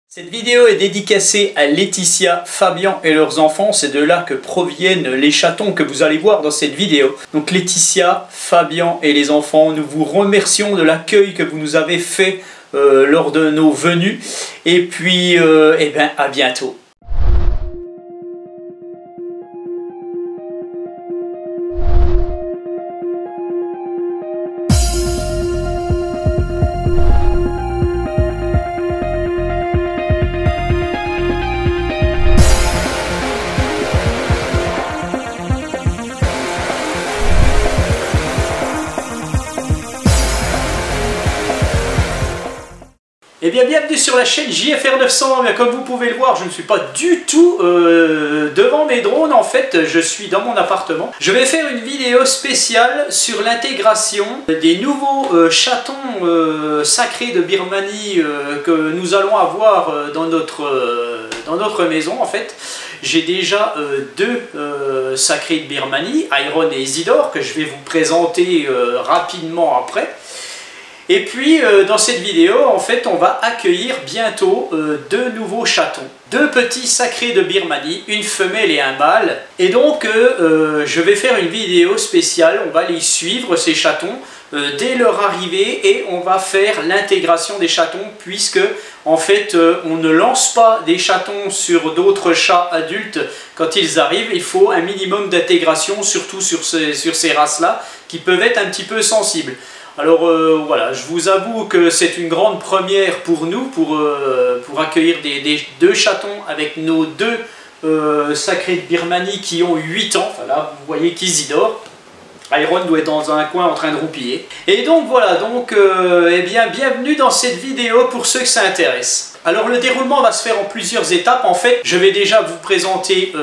Cette vidéo est dédicacée à Laetitia, Fabian et leurs enfants. C'est de là que proviennent les chatons que vous allez voir dans cette vidéo. Donc Laetitia, Fabian et les enfants, nous vous remercions de l'accueil que vous nous avez fait lors de nos venues. Et puis, eh ben, à bientôt. Eh bien, bienvenue sur la chaîne JFR 900. Bien, comme vous pouvez le voir, je ne suis pas du tout devant mes drones. En fait, je suis dans mon appartement. Je vais faire une vidéo spéciale sur l'intégration des nouveaux chatons sacrés de Birmanie que nous allons avoir dans notre maison. En fait, j'ai déjà deux sacrés de Birmanie, Iron et Isidore, que je vais vous présenter rapidement après. Et puis dans cette vidéo, en fait, on va accueillir bientôt deux nouveaux chatons. Deux petits sacrés de Birmanie, une femelle et un mâle. Et donc je vais faire une vidéo spéciale, on va les suivre ces chatons dès leur arrivée et on va faire l'intégration des chatons puisque en fait on ne lance pas des chatons sur d'autres chats adultes quand ils arrivent. Il faut un minimum d'intégration, surtout sur ces races-là qui peuvent être un petit peu sensibles. Alors voilà, je vous avoue que c'est une grande première pour nous, pour accueillir deux chatons avec nos deux sacrés de Birmanie qui ont 8 ans. Enfin là, vous voyez qu'Isidore, Iron doit être dans un coin en train de roupiller. Et donc voilà, eh bien, bienvenue dans cette vidéo pour ceux que ça intéresse. Alors le déroulement va se faire en plusieurs étapes. En fait, je vais déjà vous présenter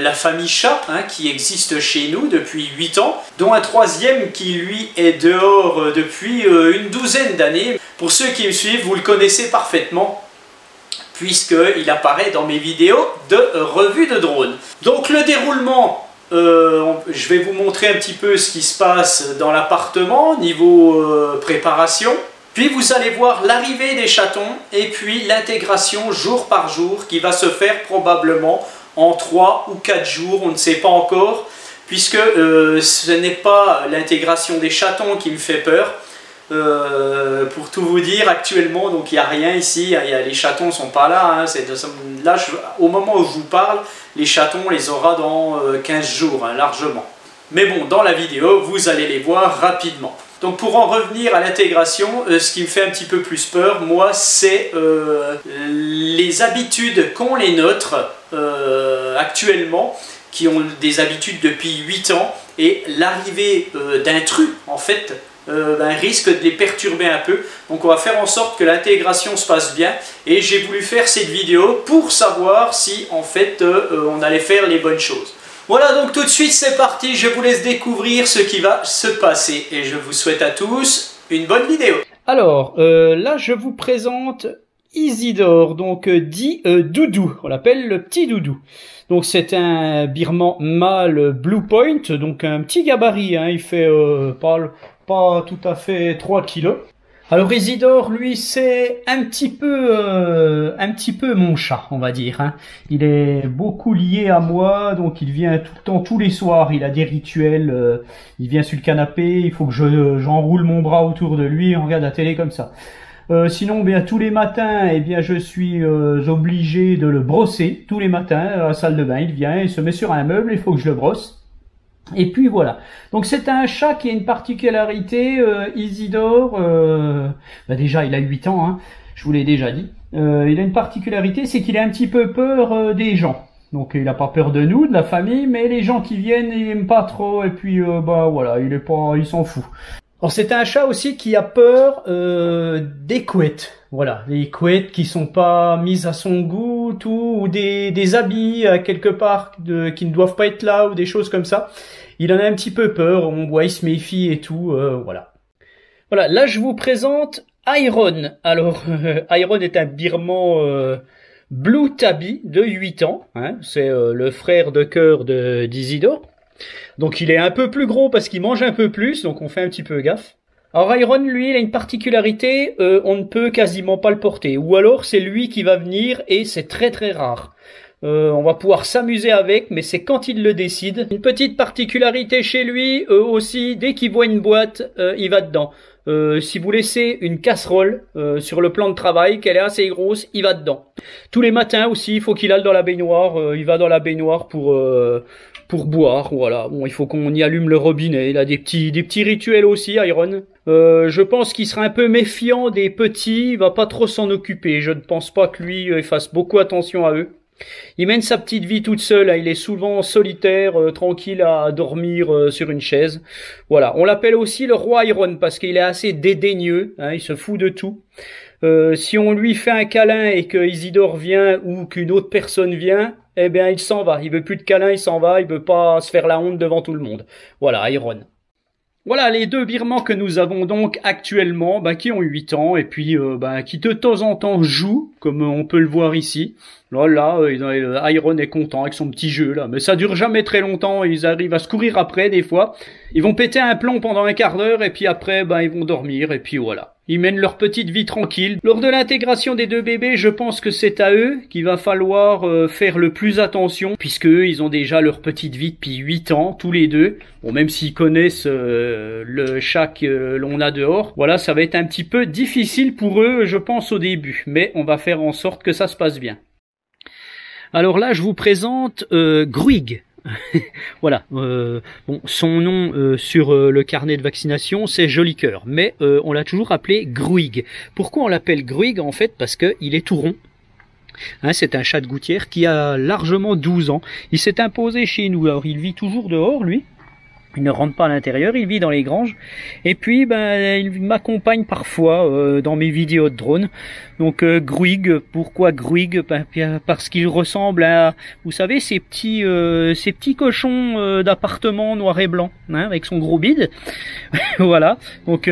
la famille chat qui existe chez nous depuis 8 ans, dont un troisième qui lui est dehors depuis une douzaine d'années. Pour ceux qui me suivent, vous le connaissez parfaitement, puisqu'il apparaît dans mes vidéos de revue de drone. Donc le déroulement, je vais vous montrer un petit peu ce qui se passe dans l'appartement, niveau préparation. Puis vous allez voir l'arrivée des chatons et puis l'intégration jour par jour qui va se faire probablement en 3 ou 4 jours, on ne sait pas encore, puisque ce n'est pas l'intégration des chatons qui me fait peur. Pour tout vous dire, actuellement, donc il n'y a rien ici, les chatons ne sont pas là, là au moment où je vous parle, les chatons on les aura dans 15 jours, largement. Mais bon, dans la vidéo, vous allez les voir rapidement. Donc pour en revenir à l'intégration, ce qui me fait un petit peu plus peur, moi, c'est les habitudes qu'ont les nôtres actuellement, qui ont des habitudes depuis 8 ans, et l'arrivée d'intrus, en fait, risque de les perturber un peu. Donc on va faire en sorte que l'intégration se passe bien, et j'ai voulu faire cette vidéo pour savoir si, en fait, on allait faire les bonnes choses. Voilà, donc tout de suite c'est parti, je vous laisse découvrir ce qui va se passer et je vous souhaite à tous une bonne vidéo. Alors, là je vous présente Isidore, donc dit Doudou, on l'appelle le petit Doudou. Donc c'est un birman mâle Blue Point, donc un petit gabarit, il fait pas tout à fait 3 kilos. Alors Isidore, lui, c'est un petit peu mon chat, on va dire. Il est beaucoup lié à moi, donc il vient tout le temps, tous les soirs. Il a des rituels. Il vient sur le canapé. Il faut que j'enroule mon bras autour de lui et on regarde la télé comme ça. Sinon, bien tous les matins, eh bien je suis obligé de le brosser tous les matins à la salle de bain. Il vient, il se met sur un meuble, il faut que je le brosse. Et puis voilà, donc c'est un chat qui a une particularité, Isidore, déjà il a 8 ans, je vous l'ai déjà dit. Il a une particularité, c'est qu'il a un petit peu peur des gens. Donc il n'a pas peur de nous, de la famille, mais les gens qui viennent, il n'aime pas trop, et puis voilà, il s'en fout. Alors c'est un chat aussi qui a peur des couettes. Voilà, les couettes qui sont pas mises à son goût, tout, ou des habits quelque part qui ne doivent pas être là, ou des choses comme ça. Il en a un petit peu peur, on voit, il se méfie et tout, voilà. Voilà, là je vous présente Iron. Alors, Iron est un birman Blue Tabby de 8 ans, c'est le frère de cœur d'Isidore. Donc il est un peu plus gros parce qu'il mange un peu plus, donc on fait un petit peu gaffe. Alors Iron, lui, il a une particularité, on ne peut quasiment pas le porter. Ou alors c'est lui qui va venir et c'est très très rare. On va pouvoir s'amuser avec, mais c'est quand il le décide. Une petite particularité chez lui aussi, dès qu'il voit une boîte, il va dedans. Si vous laissez une casserole sur le plan de travail, qu'elle est assez grosse, il va dedans. Tous les matins aussi, il faut qu'il aille dans la baignoire. Il va dans la baignoire pour boire. Voilà. Bon, il faut qu'on y allume le robinet. Il a des petits rituels aussi, Iron. Je pense qu'il sera un peu méfiant des petits. Il va pas trop s'en occuper. Je ne pense pas que lui il fasse beaucoup attention à eux. Il mène sa petite vie toute seule, hein. Il est souvent solitaire, tranquille à dormir sur une chaise. Voilà, on l'appelle aussi le roi Iron parce qu'il est assez dédaigneux, hein, il se fout de tout. Si on lui fait un câlin et que Isidore vient ou qu'une autre personne vient, eh bien il s'en va. Il veut plus de câlin, il s'en va, il veut pas se faire la honte devant tout le monde. Voilà, Iron. Voilà les deux birmans que nous avons donc actuellement, qui ont 8 ans et puis qui de temps en temps jouent, comme on peut le voir ici. Là, Iron est content avec son petit jeu là, mais ça dure jamais très longtemps, ils arrivent à se courir après des fois. Ils vont péter un plomb pendant un quart d'heure et puis après ils vont dormir et puis voilà. Ils mènent leur petite vie tranquille. Lors de l'intégration des deux bébés, je pense que c'est à eux qu'il va falloir faire le plus attention, puisque eux, ils ont déjà leur petite vie depuis 8 ans, tous les deux. Bon, même s'ils connaissent le chat que l'on a dehors, voilà, ça va être un petit peu difficile pour eux, je pense, au début. Mais on va faire en sorte que ça se passe bien. Alors là, je vous présente Gruig. Voilà, son nom sur le carnet de vaccination c'est Joli Cœur, mais on l'a toujours appelé Gruig. Pourquoi on l'appelle Gruig? En fait parce qu'il est tout rond. Hein, c'est un chat de gouttière qui a largement 12 ans. Il s'est imposé chez nous, alors il vit toujours dehors lui. Il ne rentre pas à l'intérieur, il vit dans les granges. Et puis, il m'accompagne parfois dans mes vidéos de drone. Donc, Gruig, pourquoi Gruig? Parce qu'il ressemble à, vous savez, ces petits cochons d'appartement noir et blanc, hein, avec son gros bide. Voilà. Donc,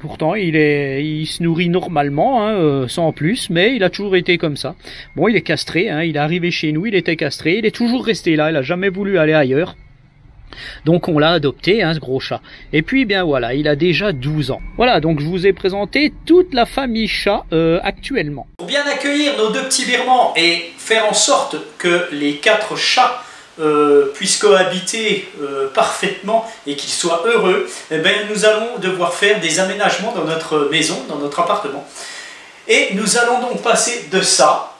pourtant, il se nourrit normalement, hein, sans plus, mais il a toujours été comme ça. Bon, il est castré, hein, il est arrivé chez nous, il était castré, il est toujours resté là, il a jamais voulu aller ailleurs. Donc on l'a adopté, hein, ce gros chat. Et puis voilà, il a déjà 12 ans. Voilà, donc je vous ai présenté toute la famille chat actuellement. Pour bien accueillir nos deux petits birmans et faire en sorte que les 4 chats puissent cohabiter parfaitement et qu'ils soient heureux, nous allons devoir faire des aménagements dans notre maison, dans notre appartement. Et nous allons donc passer de ça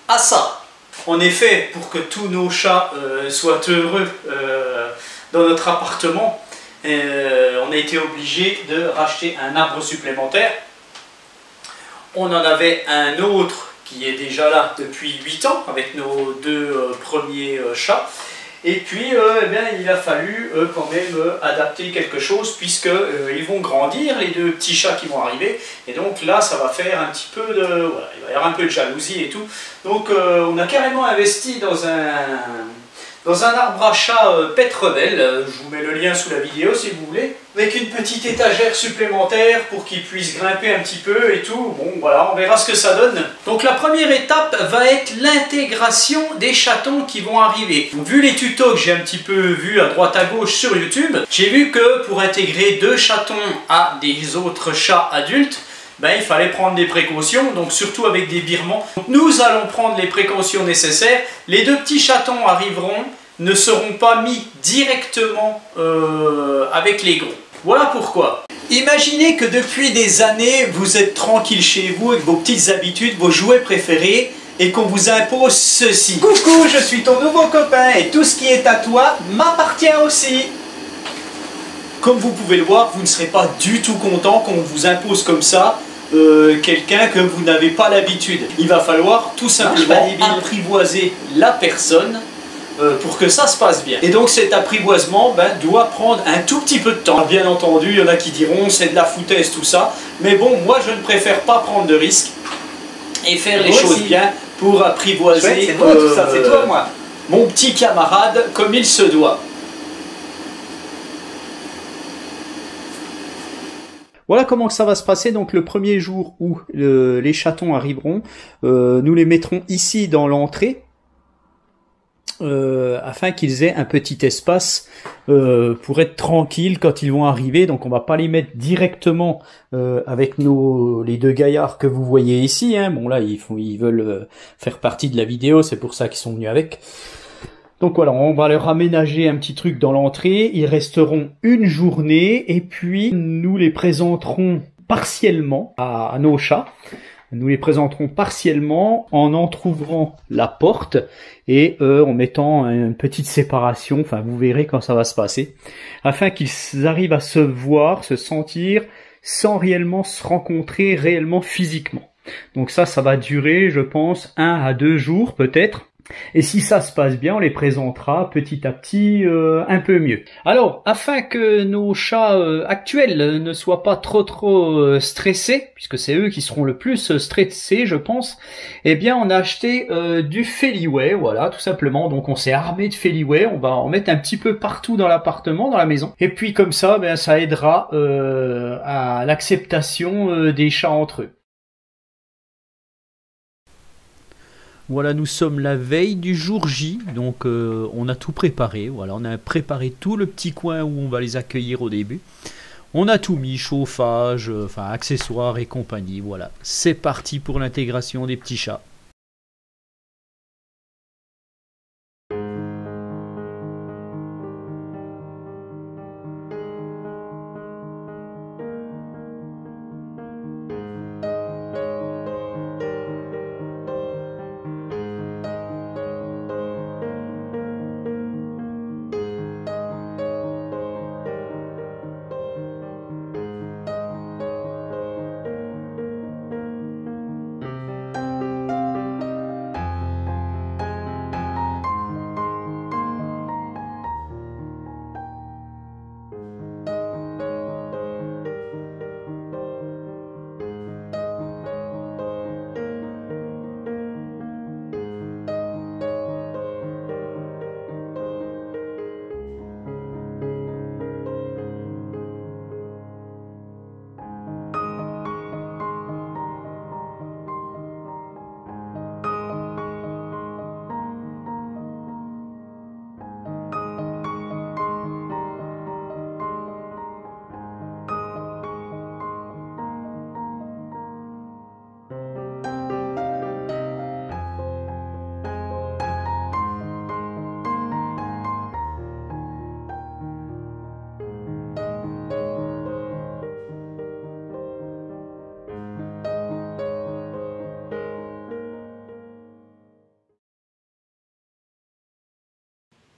à ça. En effet, pour que tous nos chats soient heureux dans notre appartement, on a été obligé de racheter un arbre supplémentaire. On en avait un autre qui est déjà là depuis 8 ans avec nos deux premiers chats. Et puis il a fallu quand même adapter quelque chose puisque ils vont grandir, les deux petits chats qui vont arriver. Et donc là ça va faire un petit peu de... Voilà, il va y avoir un peu de jalousie et tout. Donc on a carrément investi dans un arbre à chat Pétrevel, je vous mets le lien sous la vidéo si vous voulez, avec une petite étagère supplémentaire pour qu'ils puissent grimper un petit peu et tout. Bon voilà, on verra ce que ça donne. Donc la première étape va être l'intégration des chatons qui vont arriver. Donc, vu les tutos que j'ai un petit peu vus à droite à gauche sur YouTube, j'ai vu que pour intégrer 2 chatons à des autres chats adultes, il fallait prendre des précautions, donc surtout avec des birmans. Donc, nous allons prendre les précautions nécessaires. Les 2 petits chatons arriveront, ne seront pas mis directement avec les gros. Voilà pourquoi. Imaginez que depuis des années, vous êtes tranquille chez vous avec vos petites habitudes, vos jouets préférés, et qu'on vous impose ceci. Coucou, je suis ton nouveau copain, et tout ce qui est à toi m'appartient aussi. Comme vous pouvez le voir, vous ne serez pas du tout content qu'on vous impose comme ça quelqu'un que vous n'avez pas l'habitude. Il va falloir tout simplement apprivoiser la personne pour que ça se passe bien. Et donc cet apprivoisement doit prendre un tout petit peu de temps. Bien entendu, il y en a qui diront c'est de la foutaise tout ça, mais bon, moi je ne préfère pas prendre de risques et faire les choses bien pour apprivoiser mon petit camarade comme il se doit. Voilà comment ça va se passer. Donc le premier jour où les chatons arriveront, nous les mettrons ici dans l'entrée. afin qu'ils aient un petit espace pour être tranquilles quand ils vont arriver. Donc on va pas les mettre directement avec les deux gaillards que vous voyez ici, hein. Bon là ils veulent faire partie de la vidéo, c'est pour ça qu'ils sont venus avec. Donc voilà, on va leur aménager un petit truc dans l'entrée, ils resteront une journée et puis nous les présenterons partiellement à nos chats. Nous les présenterons partiellement en entrouvrant la porte et en mettant une petite séparation, enfin vous verrez quand ça va se passer, afin qu'ils arrivent à se voir, se sentir, sans réellement se rencontrer réellement physiquement. Donc ça va durer, je pense, 1 à 2 jours peut-être. Et si ça se passe bien, on les présentera petit à petit un peu mieux. Alors, afin que nos chats actuels ne soient pas trop stressés, puisque c'est eux qui seront le plus stressés, je pense, eh bien on a acheté du Feliway, voilà, tout simplement. Donc on s'est armé de Feliway, on va en mettre un petit peu partout dans l'appartement, dans la maison. Et puis comme ça, ben, ça aidera à l'acceptation des chats entre eux. Voilà, nous sommes la veille du jour J, donc on a tout préparé. Voilà, on a préparé tout le petit coin où on va les accueillir au début. On a tout mis, chauffage, enfin accessoires et compagnie. Voilà, c'est parti pour l'intégration des petits chats.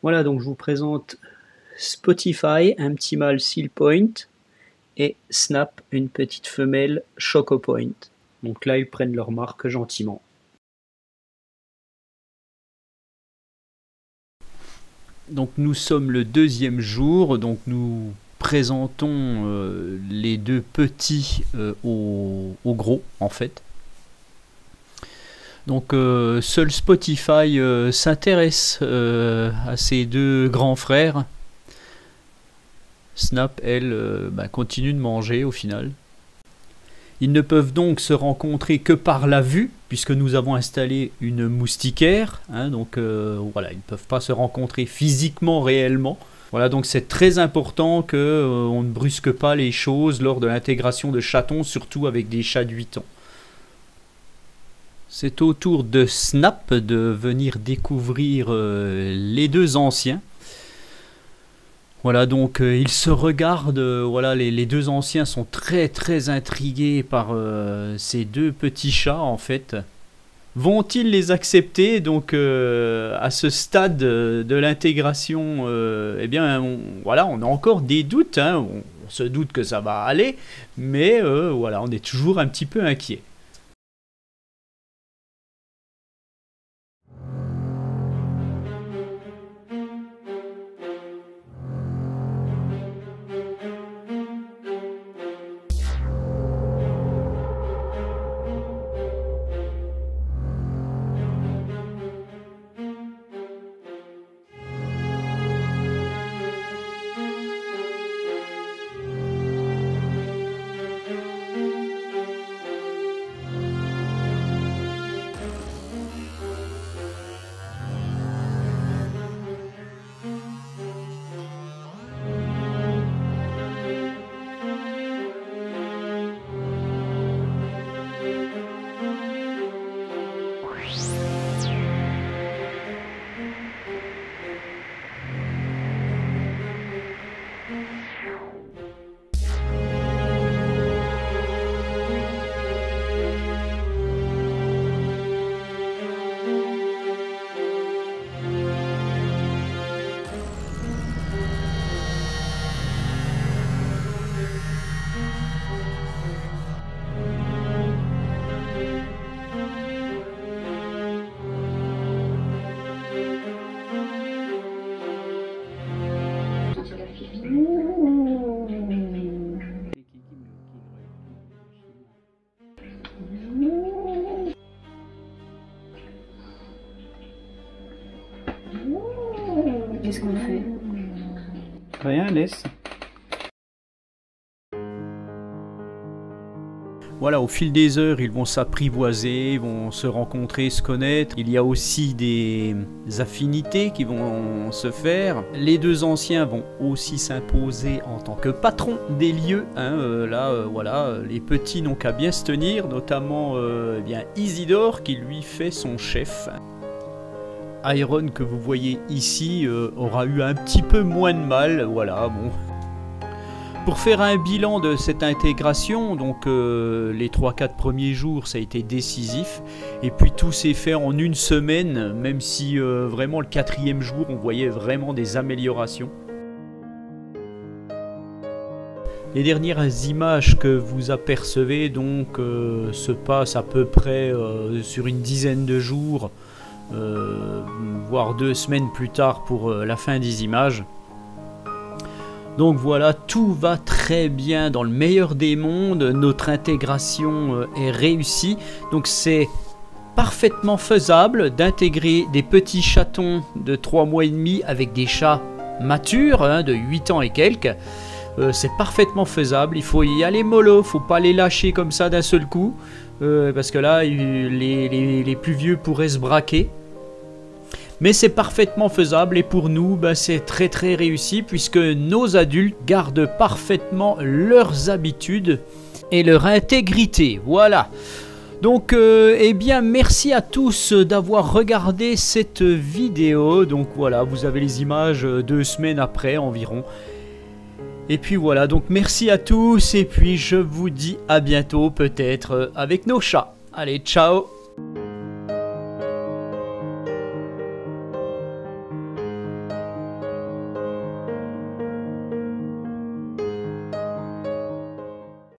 Voilà, donc je vous présente Spotify, un petit mâle Seal Point, et Snap, une petite femelle Choco Point. Donc là, ils prennent leur marque gentiment. Donc nous sommes le 2e jour, donc nous présentons les deux petits au gros en fait. Donc seul Spotify s'intéresse à ses deux grands frères. Snap, elle, continue de manger au final. Ils ne peuvent donc se rencontrer que par la vue, puisque nous avons installé une moustiquaire. Hein, donc voilà, ils ne peuvent pas se rencontrer physiquement, réellement. Voilà, donc c'est très important qu'on ne brusque pas les choses lors de l'intégration de chatons, surtout avec des chats de 8 ans. C'est au tour de Snap de venir découvrir les deux anciens. Voilà, donc ils se regardent, voilà, les deux anciens sont très intrigués par ces deux petits chats en fait. Vont-ils les accepter? Donc à ce stade de l'intégration, eh bien voilà, on a encore des doutes, hein. On se doute que ça va aller, mais voilà, on est toujours un petit peu inquiet. qu'est-ce qu'on fait? Rien, laisse. Voilà, au fil des heures, ils vont s'apprivoiser, ils vont se rencontrer, se connaître. Il y a aussi des affinités qui vont se faire. Les deux anciens vont aussi s'imposer en tant que patrons des lieux. Hein, voilà, les petits n'ont qu'à bien se tenir, notamment eh bien, Isidore qui lui fait son chef. Iron, que vous voyez ici, aura eu un petit peu moins de mal, voilà, bon. Pour faire un bilan de cette intégration, donc les 3-4 premiers jours, ça a été décisif. Et puis tout s'est fait en une semaine, même si vraiment le 4e jour, on voyait vraiment des améliorations. Les dernières images que vous apercevez donc se passent à peu près sur une dizaine de jours, voire 2 semaines plus tard pour la fin des images. Donc voilà, tout va très bien dans le meilleur des mondes, notre intégration est réussie. Donc c'est parfaitement faisable d'intégrer des petits chatons de 3 mois et demi avec des chats matures, hein, de 8 ans et quelques. C'est parfaitement faisable, il faut y aller mollo, faut pas les lâcher comme ça d'un seul coup, parce que là les plus vieux pourraient se braquer. Mais c'est parfaitement faisable et pour nous, ben, c'est très réussi puisque nos adultes gardent parfaitement leurs habitudes et leur intégrité. Voilà. Donc, eh bien, merci à tous d'avoir regardé cette vidéo. Donc voilà, vous avez les images 2 semaines après environ. Et puis voilà, donc merci à tous et puis je vous dis à bientôt peut-être avec nos chats. Allez, ciao!